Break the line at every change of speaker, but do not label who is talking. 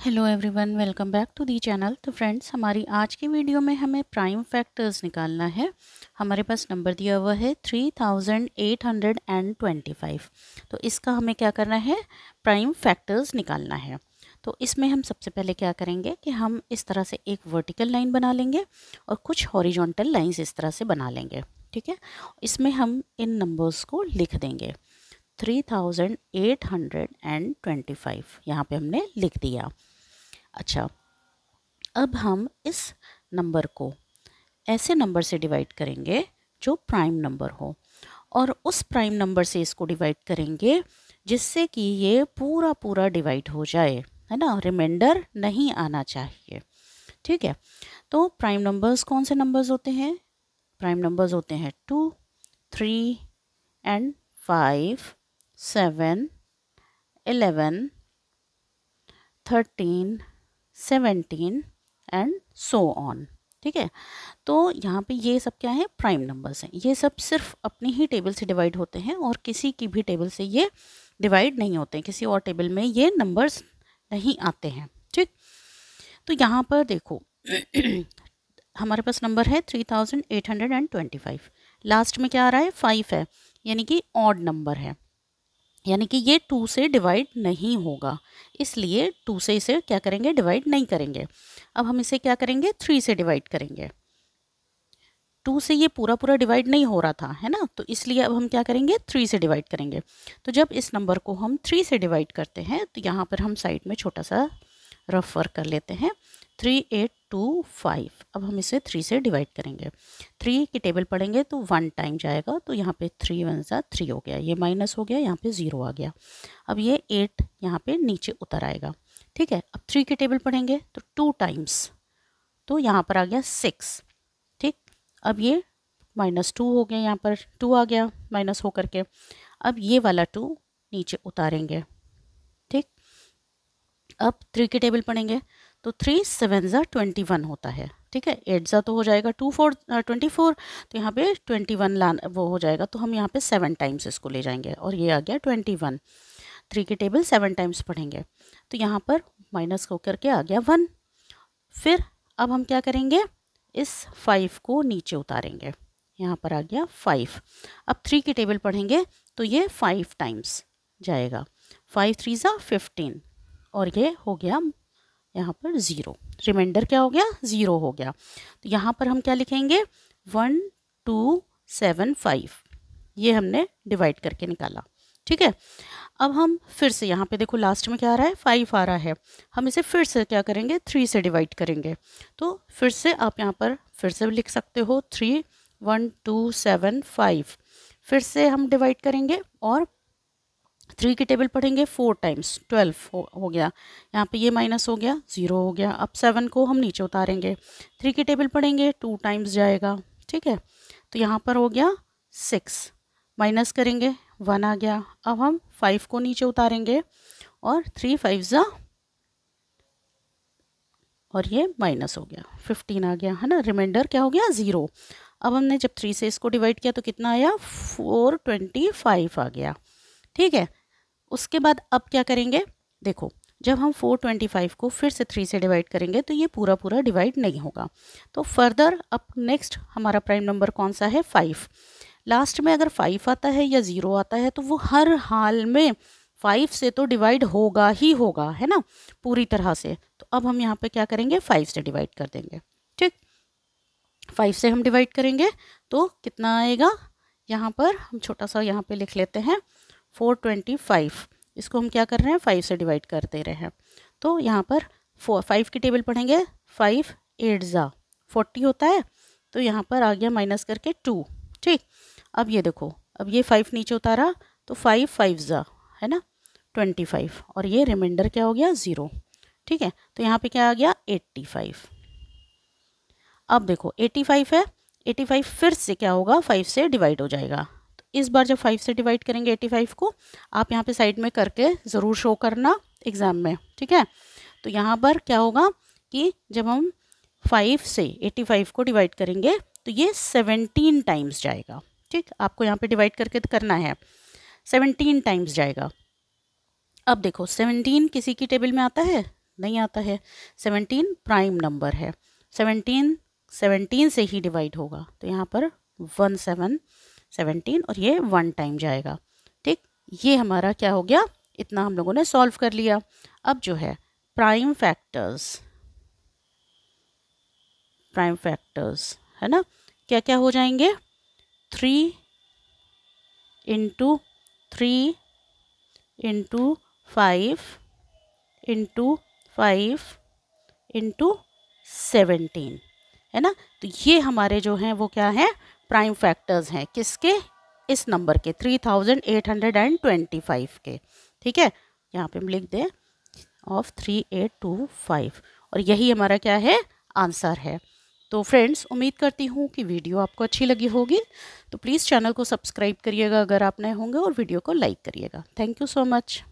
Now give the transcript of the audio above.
Hello everyone, welcome back to the channel. तो friends, हमारी आज की वीडियो में हमें प्राइम फैक्टर्स निकालना है। हमारे पास नंबर दिया हुआ है 3825। तो इसका हमें क्या करना है, प्राइम फैक्टर्स निकालना है। तो इसमें हम सबसे पहले क्या करेंगे कि हम इस तरह से एक वर्टिकल लाइन बना लेंगे और कुछ हॉरिजॉन्टल लाइंस इस तरह से बना लेंगे। ठीक है, इसमें हम इन नंबर्स को लिख देंगे। 3825 यहाँ पे हमने लिख दिया। अच्छा, अब हम इस नंबर को ऐसे नंबर से डिवाइड करेंगे जो प्राइम नंबर हो, और उस प्राइम नंबर से इसको डिवाइड करेंगे जिससे कि ये पूरा पूरा डिवाइड हो जाए, है ना। रिमाइंडर नहीं आना चाहिए। ठीक है, तो प्राइम नंबर्स कौन से नंबर्स होते हैं? प्राइम नंबर्स होते हैं 2, 3 एंड 5, 7, 11, 13, 17 एंड सो ऑन। ठीक है, तो यहाँ पे ये सब क्या है, प्राइम नंबर्स हैं। ये सब सिर्फ अपनी ही टेबल से डिवाइड होते हैं और किसी की भी टेबल से ये डिवाइड नहीं होते हैं। किसी और टेबल में ये नंबर्स नहीं आते हैं। ठीक, तो यहाँ पर देखो हमारे पास नंबर है 3825। लास्ट में क्या आ रहा है, 5 है, यानी कि ऑड नंबर है, यानी कि ये 2 से डिवाइड नहीं होगा, इसलिए 2 से इसे क्या करेंगे, डिवाइड नहीं करेंगे। अब हम इसे क्या करेंगे, 3 से डिवाइड करेंगे। 2 से ये पूरा पूरा डिवाइड नहीं हो रहा था, है ना, तो इसलिए अब हम क्या करेंगे, 3 से डिवाइड करेंगे। तो जब इस नंबर को हम 3 से डिवाइड करते हैं तो यहाँ पर हम साइड में छोटा सा रफ वर्क कर लेते हैं। 3825, अब हम इसे 3 से डिवाइड करेंगे। 3 की टेबल पढ़ेंगे तो 1 टाइम जाएगा, तो यहाँ पे 3 1 सा 3 हो गया, ये माइनस हो गया, यहाँ पे 0 आ गया। अब ये 8 यहाँ पे नीचे उतर आएगा। ठीक है, अब 3 की टेबल पढ़ेंगे तो 2 टाइम्स, तो यहाँ पर आ गया 6। ठीक, अब ये -2 हो गया, यहाँ पर 2 आ गया माइनस हो करके। अब ये वाला 2 नीचे उतारेंगे। ठीक, अब 3 की टेबल पढ़ेंगे तो 3 7 ज़ा 21 होता है। ठीक है, 8 ज़ा तो हो जाएगा 2 4 24, तो यहाँ पे 21 वो हो जाएगा, तो हम यहाँ पे 7 टाइम्स इसको ले जाएंगे और ये आ गया 21। 3 की टेबल 7 टाइम्स पढ़ेंगे तो यहाँ पर माइनस होकर के आ गया 1। फिर अब हम क्या करेंगे, इस 5 को नीचे उतारेंगे, यहाँ पर आ गया 5। अब 3 की टेबल पढ़ेंगे तो ये 5 टाइम्स जाएगा, 5 3 ज़ा 15, और ये हो गया यहाँ पर 0। रिमाइंडर क्या हो गया, 0 हो गया। तो यहाँ पर हम क्या लिखेंगे, 1 2 7 5, ये हमने डिवाइड करके निकाला। ठीक है, अब हम फिर से यहाँ पे देखो लास्ट में क्या आ रहा है, 5 आ रहा है, हम इसे फिर से क्या करेंगे, 3 से डिवाइड करेंगे। तो फिर से आप यहाँ पर फिर से लिख सकते हो 3 1 2 7 5, फिर से हम डिवाइड करेंगे और 3 की टेबल पढ़ेंगे 4 टाइम्स, 12 हो गया, यहाँ पे ये माइनस हो गया, 0 हो गया। अब 7 को हम नीचे उतारेंगे, 3 की टेबल पढ़ेंगे 2 टाइम्स जाएगा। ठीक है, तो यहाँ पर हो गया 6, माइनस करेंगे 1 आ गया। अब हम 5 को नीचे उतारेंगे और 3 5 ज़ा, और ये माइनस हो गया, 15 आ गया, है ना। रिमाइंडर क्या हो गया, 0। अब हमने जब 3 से इसको डिवाइड किया तो कितना आया, 425 आ गया। ठीक है, उसके बाद अब क्या करेंगे, देखो जब हम 425 को फिर से 3 से डिवाइड करेंगे तो ये पूरा पूरा डिवाइड नहीं होगा। तो फर्दर अब नेक्स्ट हमारा प्राइम नंबर कौन सा है, 5। लास्ट में अगर 5 आता है या 0 आता है तो वो हर हाल में 5 से तो डिवाइड होगा ही होगा, है ना, पूरी तरह से। तो अब हम यहाँ पे क्या करेंगे, 5 से डिवाइड कर देंगे। ठीक, 5 से हम डिवाइड करेंगे तो कितना आएगा, यहाँ पर हम छोटा सा यहाँ पे लिख लेते हैं 425, इसको हम क्या कर रहे हैं, 5 से डिवाइड कर दे रहे हैं। तो यहाँ पर 5 की टेबल पढ़ेंगे, 5 8 ज़ा 40 होता है, तो यहाँ पर आ गया माइनस करके 2। ठीक, अब ये देखो, अब ये 5 नीचे उतारा तो 5 5 ज़ा, है ना, 25, और ये रिमाइंडर क्या हो गया, 0। ठीक है, तो यहाँ पे क्या आ गया, 85। अब देखो 85 है, 85 फिर से क्या होगा, 5 से डिवाइड हो जाएगा। तो इस बार जब 5 से डिवाइड करेंगे 85 को, आप यहाँ पे साइड में करके ज़रूर शो करना एग्ज़ाम में। ठीक है, तो यहाँ पर क्या होगा कि जब हम 5 से 85 को डिवाइड करेंगे तो ये 17 टाइम्स जाएगा। ठीक, आपको यहाँ पे डिवाइड करके करना है, 17 टाइम्स जाएगा। अब देखो 17 किसी की टेबल में आता है, नहीं आता है। 17 प्राइम नंबर है, 17 से ही डिवाइड होगा, तो यहाँ पर 17 और ये 1 टाइम जाएगा। ठीक, ये हमारा क्या हो गया, इतना हम लोगों ने सॉल्व कर लिया। अब जो है प्राइम फैक्टर्स है ना, क्या क्या हो जाएंगे, 3 इंटू 3 इंटू 5 इंटू 5 इंटू 17 है ना। तो ये हमारे जो हैं वो क्या हैं, प्राइम फैक्टर्स हैं, किसके, इस नंबर के 3825 के। ठीक है, यहाँ पे हम लिख दें ऑफ 3825 और यही हमारा क्या है, आंसर है। तो फ्रेंड्स, उम्मीद करती हूँ कि वीडियो आपको अच्छी लगी होगी। तो प्लीज़ चैनल को सब्सक्राइब करिएगा अगर आप नए होंगे, और वीडियो को लाइक करिएगा। Thank you so much.